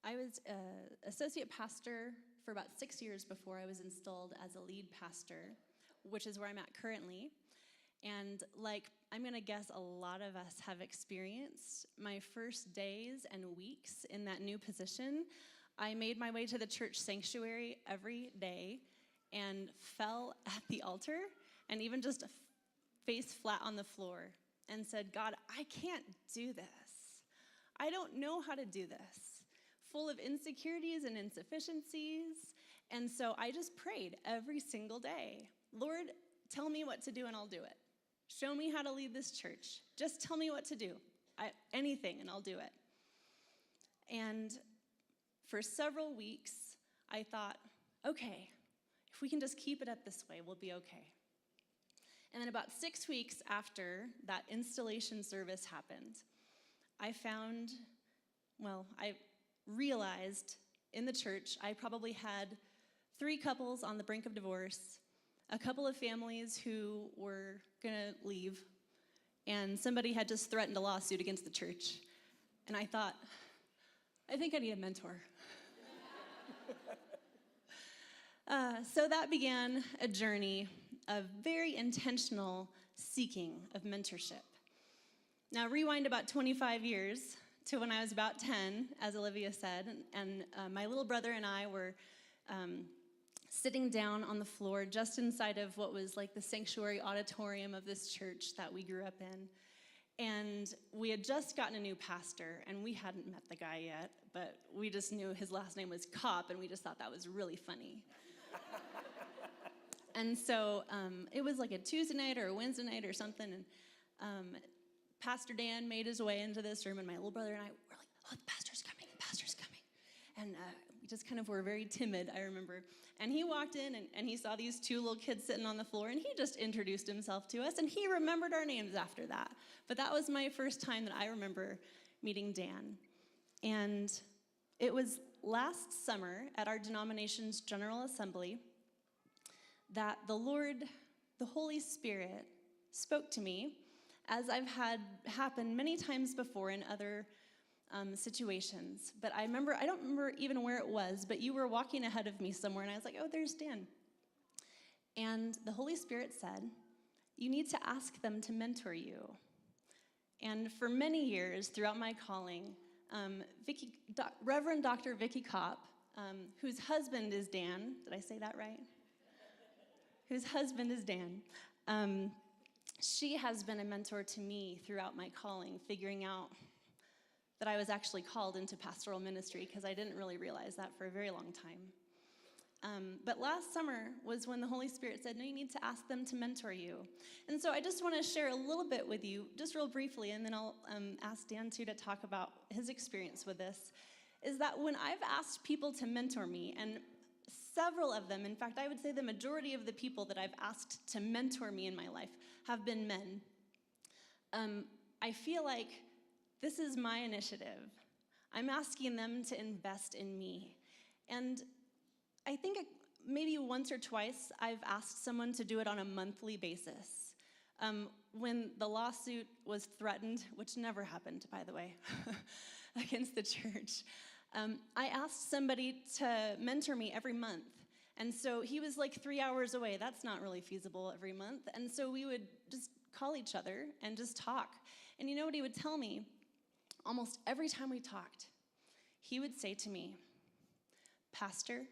I was associate pastor for about 6 years before I was installed as a lead pastor, which is where I'm at currently. And like I'm going to guess a lot of us have experienced, my first days and weeks in that new position, I made my way to the church sanctuary every day and fell at the altar and even just face flat on the floor and said, God, I can't do this. I don't know how to do this. Full of insecurities and insufficiencies. And so I just prayed every single day. Lord, tell me what to do and I'll do it. Show me how to lead this church. Just tell me what to do. Anything and I'll do it. And for several weeks, I thought, okay, if we can just keep it up this way, we'll be okay. And then about 6 weeks after that installation service happened, I realized in the church I probably had 3 couples on the brink of divorce, a couple of families who were going to leave, and somebody had just threatened a lawsuit against the church. And I thought, I think I need a mentor. So that began a journey of very intentional seeking of mentorship. Now, rewind about 25 years to when I was about 10, as Olivia said, and my little brother and I were sitting down on the floor just inside of what was like the sanctuary auditorium of this church that we grew up in. And we had just gotten a new pastor, and we hadn't met the guy yet, but we just knew his last name was Copp, and we just thought that was really funny. And so it was like a Tuesday night or a Wednesday night or something, and Pastor Dan made his way into this room, and my little brother and I were like, oh, the pastor's coming, the pastor's coming. And we just kind of were very timid, I remember. And he walked in, and he saw these 2 little kids sitting on the floor, and he just introduced himself to us, and he remembered our names after that. But that was my first time that I remember meeting Dan. And it was last summer at our denomination's General Assembly that the Holy Spirit, spoke to me, as I've had happen many times before in other situations. But I don't remember even where it was, but you were walking ahead of me somewhere, and I was like, oh, there's Dan. And the Holy Spirit said, you need to ask them to mentor you. And for many years throughout my calling, Reverend Dr. Vicki Copp, whose husband is Dan, did I say that right? Whose husband is Dan. She has been a mentor to me throughout my calling, figuring out that I was actually called into pastoral ministry, because I didn't really realize that for a very long time. But last summer was when the Holy Spirit said, no, you need to ask them to mentor you. And so I just want to share a little bit with you, just real briefly, and then I'll ask Dan too to talk about his experience with this, is that when I've asked people to mentor me, and several of them, in fact, I would say the majority of the people that I've asked to mentor me in my life have been men. I feel like this is my initiative. I'm asking them to invest in me. And I think maybe once or twice I've asked someone to do it on a monthly basis. When the lawsuit was threatened, which never happened, by the way, against the church, I asked somebody to mentor me every month. And so he was like 3 hours away. That's not really feasible every month. And so we would just call each other and just talk. And you know what he would tell me? Almost every time we talked, he would say to me, Pastor,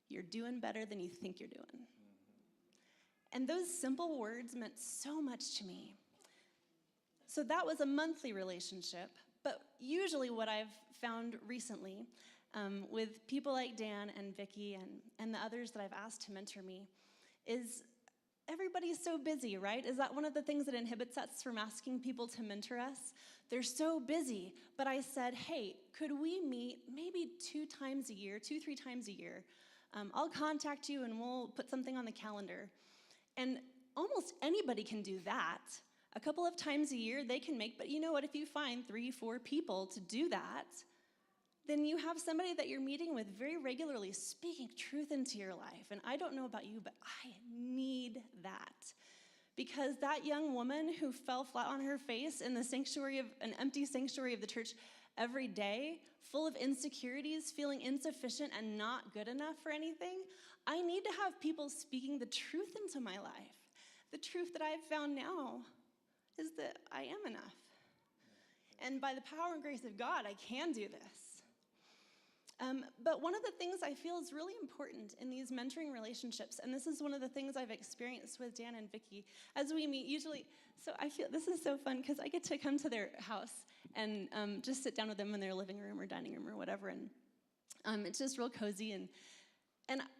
you're doing better than you think you're doing. And those simple words meant so much to me. So that was a monthly relationship. But usually what I've found recently with people like Dan and Vicki and the others that I've asked to mentor me is everybody's so busy, right? Is that one of the things that inhibits us from asking people to mentor us? They're so busy. But I said, hey, could we meet maybe 3 times a year? I'll contact you and we'll put something on the calendar. And almost anybody can do that. A couple of times a year they can make, but you know what? If you find 3, 4 people to do that, then you have somebody that you're meeting with very regularly speaking truth into your life. And I don't know about you, but I need that. Because that young woman who fell flat on her face in the sanctuary of an empty sanctuary of the church every day, full of insecurities, feeling insufficient and not good enough for anything, I need to have people speaking the truth into my life. The truth that I've found now is that I am enough. And by the power and grace of God, I can do this. But one of the things I feel is really important in these mentoring relationships, and this is one of the things I've experienced with Dan and Vicky, as we meet usually, so I feel this is so fun because I get to come to their house and just sit down with them in their living room or dining room or whatever, and it's just real cozy, and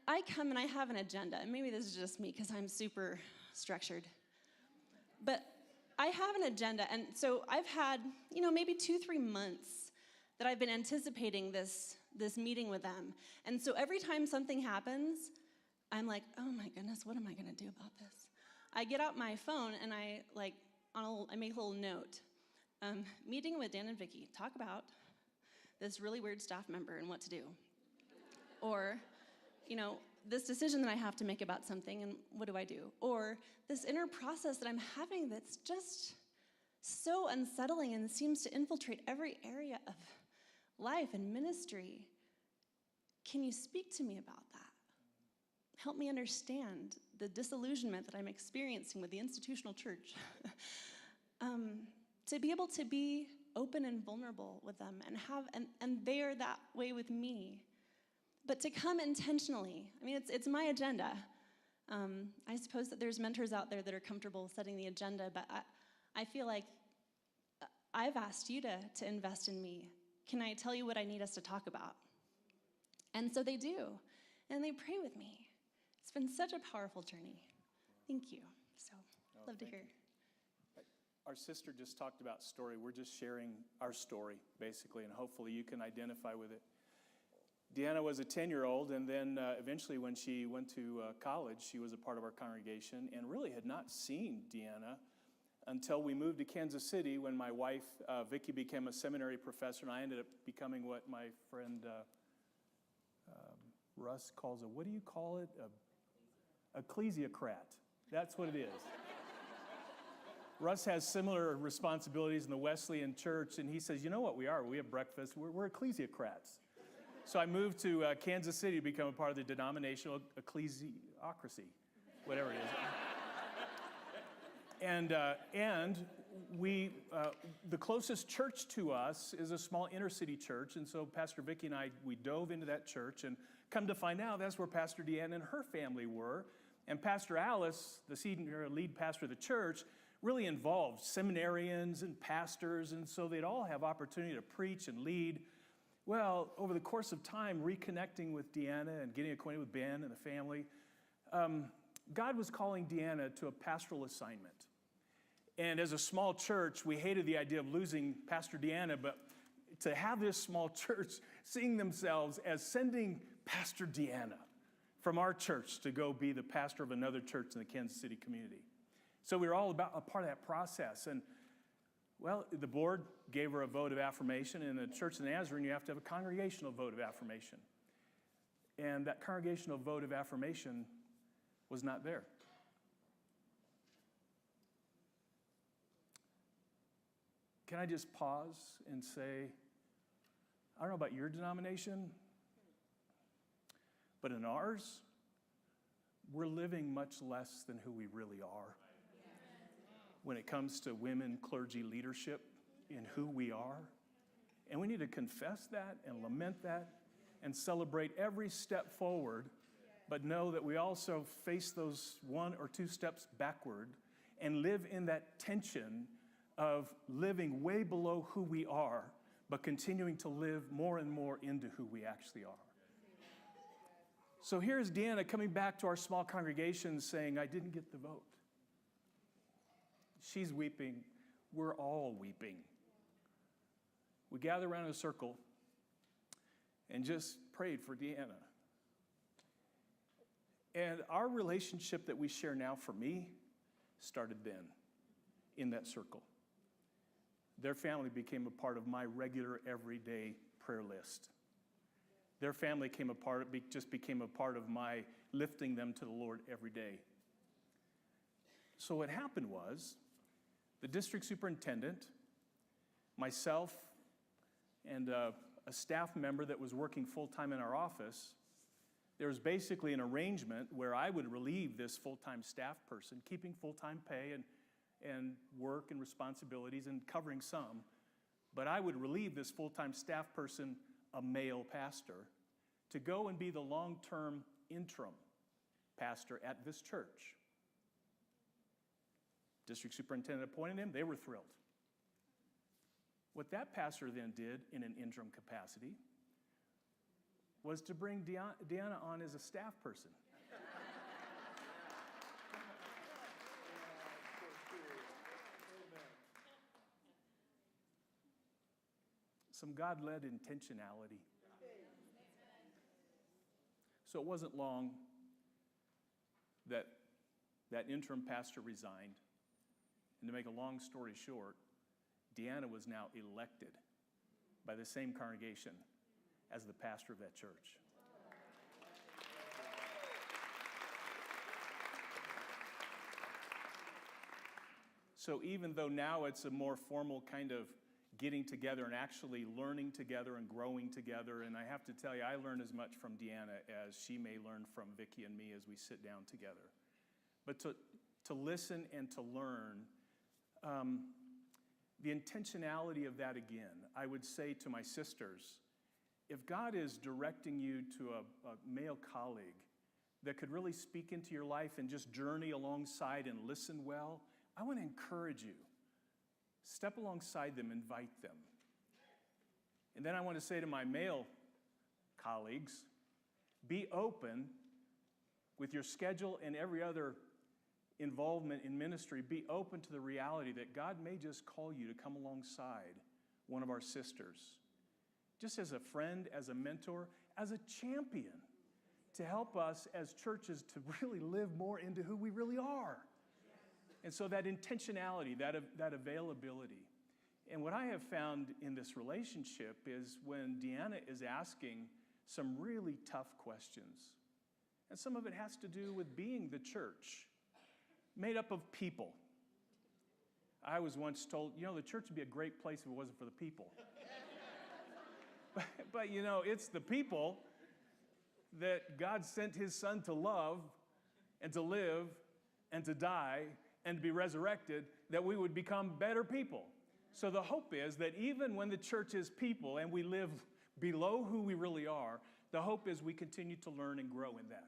I come and I have an agenda, and maybe this is just me because I'm super structured, but I have an agenda, and so I've had, maybe 2-3 months that I've been anticipating this meeting with them. And so every time something happens, I'm like, oh my goodness, what am I gonna do about this? I get out my phone and I make a little note. Meeting with Dan and Vicky, talk about this really weird staff member and what to do. Or, this decision that I have to make about something and what do I do? Or this inner process that I'm having that's just so unsettling and seems to infiltrate every area of life and ministry. Can you speak to me about that? Help me understand the disillusionment that I'm experiencing with the institutional church. To be able to be open and vulnerable with them and they are that way with me. But to come intentionally, it's my agenda. I suppose that there's mentors out there that are comfortable setting the agenda, but I feel like I've asked you to invest in me. Can I tell you what I need us to talk about? And so they do, and they pray with me. It's been such a powerful journey. Thank you. So, love to hear. Our sister just talked about story. We're just sharing our story, basically, and hopefully you can identify with it. Deanna was a 10-year-old, and then eventually when she went to college, she was a part of our congregation and really had not seen Deanna until we moved to Kansas City when my wife, Vicky, became a seminary professor, and I ended up becoming what my friend Russ calls what do you call it? Ecclesiocrat. That's what it is. Russ has similar responsibilities in the Wesleyan church, and he says, you know what we are? We have breakfast. We're ecclesiocrats. So I moved to Kansas City to become a part of the denominational ecclesiocracy, whatever it is. And we, the closest church to us is a small inner city church, and so Pastor Vicky and I, we dove into that church, and come to find out that's where Pastor Deanna and her family were. And Pastor Alice, the senior lead pastor of the church, really involved seminarians and pastors, and so they'd all have opportunity to preach and lead. Well, over the course of time, reconnecting with Deanna and getting acquainted with Ben and the family, God was calling Deanna to a pastoral assignment. And as a small church, we hated the idea of losing Pastor Deanna, but to have this small church seeing themselves as sending Pastor Deanna from our church to go be the pastor of another church in the Kansas City community. So we were all about a part of that process. And, well, the board gave her a vote of affirmation. In the Church of the Nazarene, you have to have a congregational vote of affirmation. And that congregational vote of affirmation was not there. Can I just pause and say, I don't know about your denomination, but in ours, we're living much less than who we really are when it comes to women clergy leadership in who we are. And we need to confess that and lament that and celebrate every step forward, but know that we also face those 1 or 2 steps backward and live in that tension of living way below who we are, but continuing to live more and more into who we actually are. So here's Deanna coming back to our small congregation saying, I didn't get the vote. She's weeping. We're all weeping. We gathered around in a circle and just prayed for Deanna. And our relationship that we share now, for me, started then in that circle. Their family became a part of my regular, everyday prayer list. Their family became a part of my lifting them to the Lord every day. So what happened was the district superintendent, myself, and a staff member that was working full-time in our office, there was basically an arrangement where I would relieve this full-time staff person, keeping full-time pay and work and responsibilities and covering some, but I would relieve this full-time staff person, a male pastor, to go and be the long-term interim pastor at this church. District superintendent appointed him. They were thrilled. What that pastor then did in an interim capacity was to bring Deanna on as a staff person. Some God-led intentionality. So it wasn't long that interim pastor resigned. And to make a long story short, Deanna was now elected by the same congregation as the pastor of that church. So even though now it's a more formal kind of getting together and actually learning together and growing together, and I have to tell you, I learn as much from Deanna as she may learn from Vicki and me as we sit down together. But to listen and to learn, the intentionality of that again, I would say to my sisters, if God is directing you to a male colleague that could really speak into your life and just journey alongside and listen well, I want to encourage you. Step alongside them, invite them. And then I want to say to my male colleagues, be open with your schedule and every other involvement in ministry, be open to the reality that God may just call you to come alongside one of our sisters, just as a friend, as a mentor, as a champion, to help us as churches to really live more into who we really are. And so that intentionality, that availability. And what I have found in this relationship is when Deanna is asking some really tough questions, and some of it has to do with being the church, made up of people. I was once told, the church would be a great place if it wasn't for the people. but it's the people that God sent his son to love and to live and to die and to be resurrected, that we would become better people. So the hope is that even when the church is people and we live below who we really are, the hope is we continue to learn and grow in that.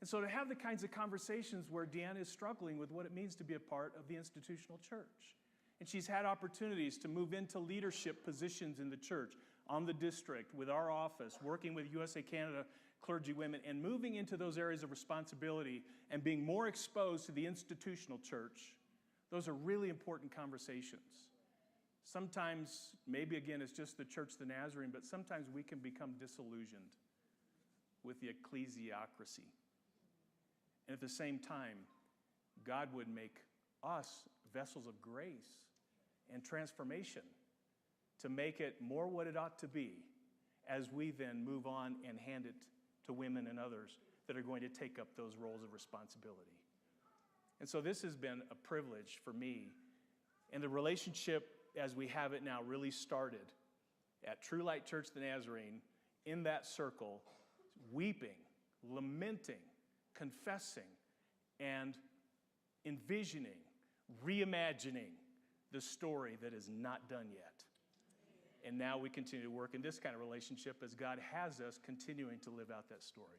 And so to have the kinds of conversations where Deanna is struggling with what it means to be a part of the institutional church. And she's had opportunities to move into leadership positions in the church, on the district, with our office, working with USA Canada clergy women, and moving into those areas of responsibility and being more exposed to the institutional church. Those are really important conversations. Sometimes, maybe again, it's just the Church of the Nazarene, but sometimes we can become disillusioned with the ecclesiocracy. And at the same time, God would make us vessels of grace and transformation to make it more what it ought to be as we then move on and hand it to women and others that are going to take up those roles of responsibility. And so this has been a privilege for me. And the relationship as we have it now really started at True Light Church of the Nazarene, in that circle, weeping, lamenting, confessing, and envisioning, reimagining the story that is not done yet. And now we continue to work in this kind of relationship as God has us continuing to live out that story.